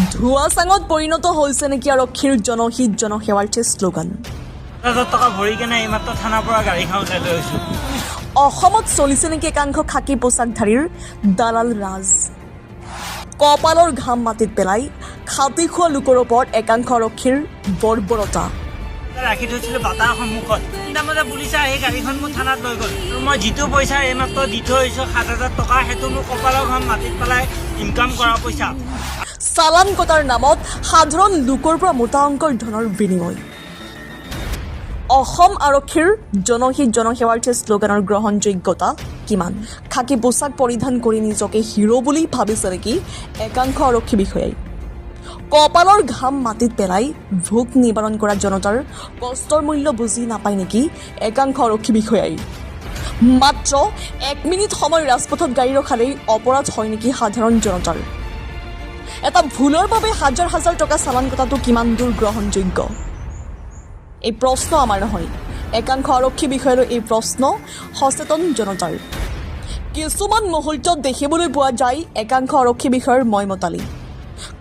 ধোঁৱাচাঙত পৰিণত হৈছে নেকি আৰক্ষীৰ জনহিত জনসেৱাৰ শ্লোগান। টকা ভৰি কেনে এইমাত্ৰ থানাৰ পৰা গাড়ীখন উঠাই লৈ আহিছোঁ। অসমত চলিছে নেকি একাংশ খাকী পোচাকধাৰীৰ দালাল ৰাজ। কপালৰ ঘাম মাটিত পেলাই খাটি খোৱা লোকৰ ওপৰত একাংশ আৰক্ষীৰ বৰ্বৰতা। ৰাখি থৈছিলোঁ বাটাৰ সন্মুখত, তিনিটামান পুলিচে আহি গাড়ীখন মোৰ থানাত লৈ গ'ল। আৰু মই যিটো পইচা এইমাত্ৰ দি থৈ আহিছোঁ 7,000 টকা, সেইটো মোৰ কপালৰ ঘাম মাটিত পেলাই ইনকাম কৰা পইচা। চালান কটাৰ নামত সাধাৰণ লোকৰ পৰা মোটা অংকৰ ধনৰ বিনিময়। অসম আৰক্ষীৰ জনহিত জনসেৱাৰ শ্লোগানৰ গ্ৰহণযোগ্যতা কিমান? খাকী পোচাক পৰিধান কৰি নিজকে হিৰো বুলি ভাবিছে নেকি একাংশ আৰক্ষী বিষয়াই? কপালৰ ঘাম মাটিত পেলাই ভোক নিবাৰণ কৰা জনতাৰ কষ্টৰ মূল্য বুজি নাপায় নেকি একাংশ আৰক্ষী বিষয়াই? মাত্ৰ 1 মিনিট সময় ৰাজপথত গাড়ী ৰখালেই অপৰাধ হয় নেকি সাধাৰণ জনতাৰ? এটা ভুলৰ বাবে হাজাৰ হাজাৰ টকা চালান কটাটো কিমান দূৰ গ্ৰহণযোগ্য? এই প্ৰশ্ন আমাৰ নহয়, একাংশ আৰক্ষী বিষয়ালৈ এই প্ৰশ্ন সচেতন জনতাৰ। কিছুমান মুহূৰ্তত দেখিবলৈ পোৱা যায় একাংশ আৰক্ষী বিষয়াৰ মইমতালি।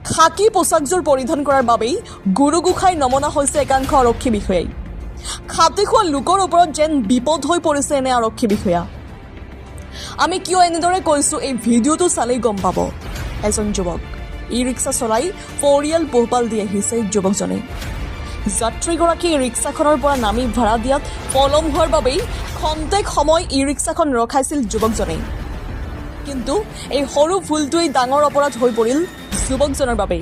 খাকী পোচাকযোৰ পৰিধান কৰাৰ বাবেই গুৰু গোসাঁই নমনা হৈছে একাংশ আৰক্ষী বিষয়াই। খাটি খোৱা লোকৰ ওপৰত যেন বিপদ হৈ পৰিছে এনে আৰক্ষী বিষয়া। আমি কিয় এনেদৰে কৈছোঁ এই ভিডিঅ'টো চালেই গম পাব। এজন যুৱক ই ৰিক্সা চলাই পৰিয়াল পোহপাল দি আহিছে যুৱকজনে। যাত্ৰীগৰাকী ই ৰিক্সাখনৰ পৰা নামি ভাড়া দিয়াত পলম হোৱাৰ বাবেই খন্তেক সময় ই ৰিক্সাখন ৰখাইছিল যুৱকজনে। কিন্তু এই সৰু ভুলটোৱেই ডাঙৰ অপৰাধ হৈ পৰিল যুৱকজনৰ বাবে।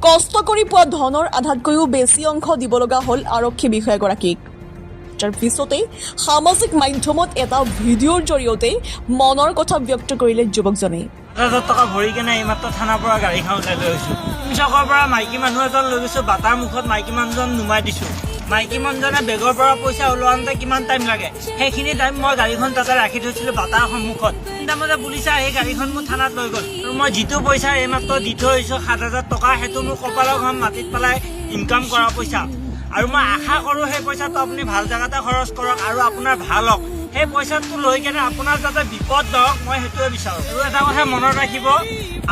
কষ্ট কৰি পোৱা ধনৰ আধাতকৈও বেছি অংশ দিব লগা হ'ল আৰক্ষী বিষয়াগৰাকীক। যাৰ পিছতে সামাজিক মাধ্যমত এটা ভিডিঅ'ৰ জৰিয়তে মনৰ কথা ব্যক্ত কৰিলে যুৱকজনে। 7,000 টকা ভৰি কেনে এইমাত্ৰ থানাৰ পৰা গাড়ীখন উঠাই লৈ আহিছোঁ। চকৰ পৰা মাইকী মানুহ এজন লৈ গৈছোঁ, বাটাৰ মুখত মাইকী মানুহজন নুমাই দিছোঁ। মাইকী মানুহজনে বেগৰ পৰা পইচা ওলোৱাওঁতে কিমান টাইম লাগে, সেইখিনি টাইম মই গাড়ীখন তাতে ৰাখি থৈছিলোঁ বাটাৰ সন্মুখত। তিনিটামান পুলিচে আহি গাড়ীখন মোৰ থানাত লৈ গ'ল। আৰু মই যিটো পইচা এইমাত্ৰ দি থৈ আহিছোঁ 7,000 টকা, সেইটো মোৰ কপালৰ ঘাম মাটিত পেলাই ইনকাম কৰা পইচা। আৰু মই আশা কৰোঁ সেই পইচাটো আপুনি ভাল জেগাতে খৰচ কৰক আৰু আপোনাৰ ভাল হওক। সেই পইচাটো লৈ কেনে আপোনাৰ যাতে বিপদ নহওক, মই সেইটোৱে বিচাৰোঁ। আৰু এটা কথা মনত ৰাখিব,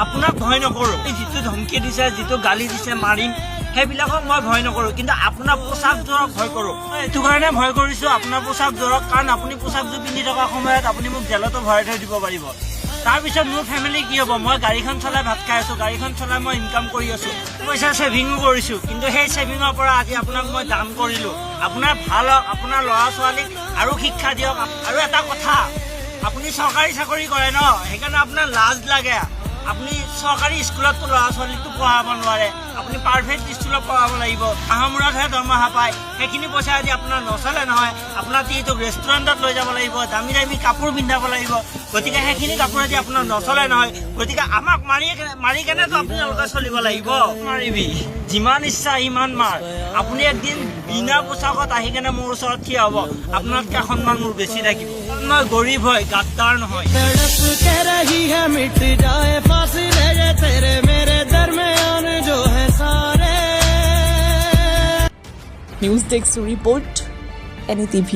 আপোনাক ভয় নকৰোঁ। যিটো ধমকি দিছে, যিটো গালি দিছে, মাৰিম, সেইবিলাকক মই ভয় নকৰোঁ। কিন্তু আপোনাৰ পোচাকযোৰক ভয় কৰোঁ। মই এইটো কাৰণে ভয় কৰিছোঁ আপোনাৰ পোচাকযোৰক, কাৰণ আপুনি পোচাকযোৰ পিন্ধি থকা সময়ত আপুনি মোক জেলতো ভৰাই থৈ দিব পাৰিব। তাৰপিছত মোৰ ফেমিলি কি হ'ব? মই গাড়ীখন চলাই ভাত খাই আছোঁ, গাড়ীখন চলাই মই ইনকাম কৰি আছোঁ, পইচা ছেভিঙো কৰিছোঁ। কিন্তু সেই ছেভিঙৰ পৰা আজি আপোনাক মই দান কৰিলোঁ। আপোনাৰ ভাল হওক, আপোনাৰ ল'ৰা ছোৱালীক আৰু শিক্ষা দিয়ক। আৰু এটা কথা, আপুনি চৰকাৰী চাকৰি কৰে ন, সেইকাৰণে আপোনাৰ লাজ লাগে। আপুনি চৰকাৰী স্কুলততো ল'ৰা ছোৱালীকতো পঢ়াব নোৱাৰে, আপুনি প্ৰাইভেট স্কুলত পঢ়াব লাগিব। মাহৰ মূৰতহে দৰমহা পায়, সেইখিনি পইচা আজি আপোনাৰ নচলে নহয়। আপোনাৰ যিহেতু ৰেষ্টুৰেণ্টত লৈ যাব লাগিব, দামী দামী কাপোৰ পিন্ধাব লাগিব, গতিকে সেইখিনি কাপোৰ আজি আপোনাৰ নচলে নহয়। গতিকে আমাক মাৰি কেনেতো আপোনালোকে চলিব লাগিব। মাৰিবি যিমান ইচ্ছা সিমান মাৰ। আপুনি একদিন বিনা পোচাকত আহি কেনে মোৰ ওচৰত থিয় হ'ব, আপোনাতকৈ সন্মান মোৰ বেছি থাকিব। মই গৰীব হয়, গাদ্দাৰ নহয়। News desk report NTV।